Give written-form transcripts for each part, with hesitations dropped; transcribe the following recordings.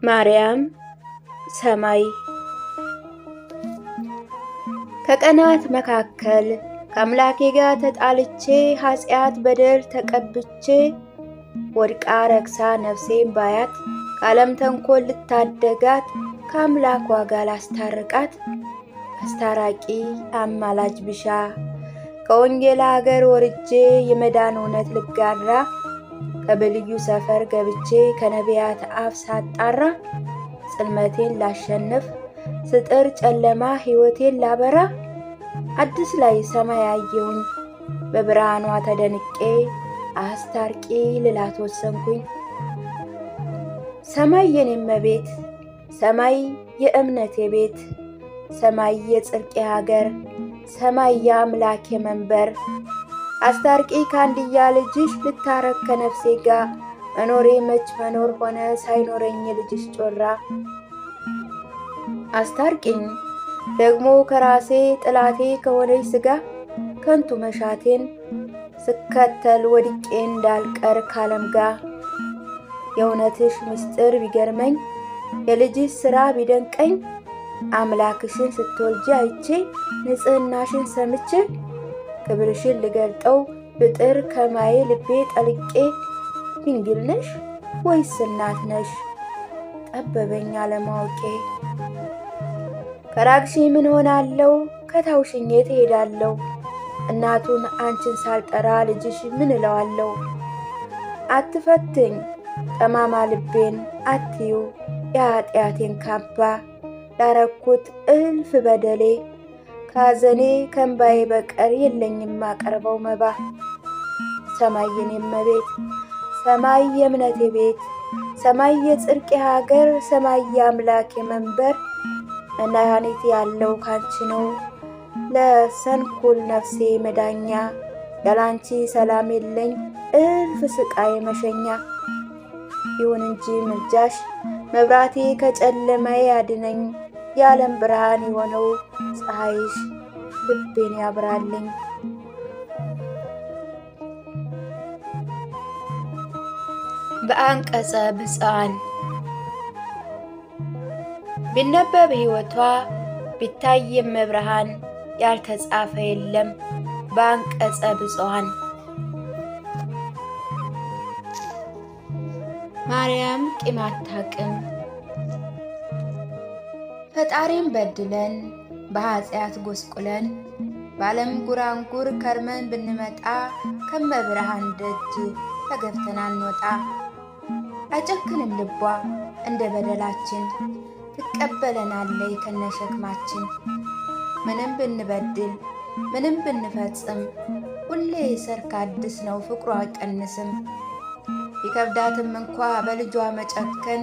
ማርያም ሰማይ ከቀናት መካከል ከአምላኬ ጋር ተጣልቼ ኃጢአት በደል ተቀብቼ ወድቃ ረክሳ ነፍሴን ባያት ከዓለም ተንኮል ልታደጋት ከአምላክ ዋጋ ላስታርቃት አስታራቂ አማላጅ ብሻ ከወንጌል አገር ወርጄ የመዳን እውነት ልጋራ ከበልዩ ሰፈር ገብቼ ከነቢያት አፍ ሳጣራ ጽልመቴን ላሸንፍ ስጥር ጨለማ ሕይወቴን ላበራ አዲስ ላይ ሰማይ አየሁኝ በብርሃኗ ተደንቄ አስታርቂ ልላት ወሰንኩኝ። ሰማይ የኔም ቤት ሰማይ የእምነቴ ቤት ሰማይ የጽድቄ ሀገር ሰማይ የአምላኬ መንበር አስታርቂ ካንድያ ልጅሽ ልታረቅ ከነፍሴ ጋር መኖሬ መች መኖር ሆነ ሳይኖረኝ ልጅሽ ጮራ አስታርቂኝ ደግሞ ከራሴ ጥላቴ ከሆነች ስጋ ከንቱ መሻቴን ስከተል ወድቄ እንዳልቀር ካለም ጋር የእውነትሽ ምስጢር ቢገርመኝ የልጅሽ ሥራ ቢደንቀኝ አምላክሽን ስትወልጂ አይቼ ንጽሕናሽን ሰምቼ ክብርሽን ልገልጠው ብጥር ከማዬ ልቤ ጠልቄ ድንግል ነሽ ወይስ እናት ነሽ ጠበበኝ አለማወቄ። ከራቅሽ ምን ሆናለሁ ከታውሽኝ የት እሄዳለሁ እናቱን አንቺን ሳልጠራ ልጅሽ ምን እለዋለሁ። አትፈትኝ ጠማማ ልቤን አትዩ የኃጢአቴን ካባ ላረኩት እልፍ በደሌ ካዘኔ ከእንባዬ በቀር የለኝም ማቀርበው መባ። ሰማይ የኔም ቤት ሰማይ የእምነቴ ቤት ሰማይ የጽድቄ ሀገር ሰማይ የአምላኬ መንበር መድኃኒት ያለው ካንቺ ነው ለሰንኩል ነፍሴ መዳኛ ያላንቺ ሰላም የለኝ እልፍ ስቃይ መሸኛ። ይሁን እንጂ ምልጃሽ መብራቴ ከጨለማዬ ያድነኝ የዓለም ብርሃን የሆነው ፀሐይሽ ልቤን ያብራልኝ። በአንቀጸ ብፅዓን ቢነበብ ሕይወቷ ቢታይም መብርሃን ያልተጻፈ የለም በአንቀጸ ብፅዓን። ማርያም ቂም አታውቅም። ፈጣሪን በድለን በኃጢአት ጎስቁለን በዓለም ጉራንጉር ከርመን ብንመጣ ከመብርሃን ደጅ ተገፍተን አንወጣ። አይጨክንም ልቧ እንደ በደላችን ትቀበለናለይ ከነሸክማችን። ምንም ብንበድል ምንም ብንፈጽም ሁሌ ሰርክ አዲስ ነው ፍቅሯ አይቀንስም። ቢከብዳትም እንኳ በልጇ መጨከን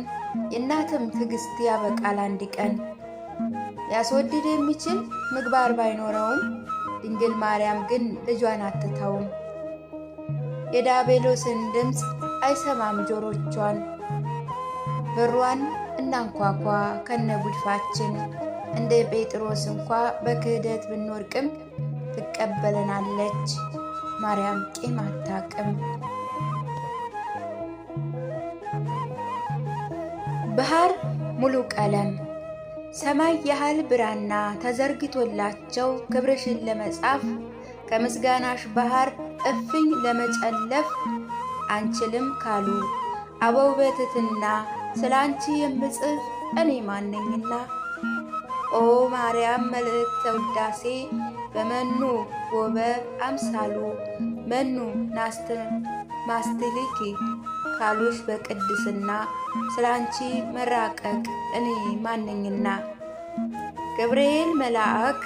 የእናትም ትዕግስት ያበቃል አንድ ቀን። ያስወድድ የሚችል ምግባር ባይኖረውም ድንግል ማርያም ግን ልጇን አትተውም። የዳቤሎስን ድምፅ አይሰማም ጆሮቿን በሯን እናንኳኳ ከነጉድፋችን እንደ ጴጥሮስ እንኳ በክህደት ብንወርቅም ትቀበለናለች ማርያም ቂም አታውቅም። ባህር ሙሉ ቀለም ሰማይ ያህል ብራና ተዘርግቶላቸው ክብርሽን ለመጻፍ ከምስጋናሽ ባህር እፍኝ ለመጨለፍ አንችልም ካሉ አበው በትሕትና ስላንቺ የምጽፍ እኔ ማነኝና። ኦ ማርያም መልእክተ ውዳሴ በመኑ ወበ አምሳሉ መኑ ማስትልኪ ካሉሽ በቅድስና ስላንቺ መራቀቅ እኔ ማነኝና። ገብርኤል መልአክ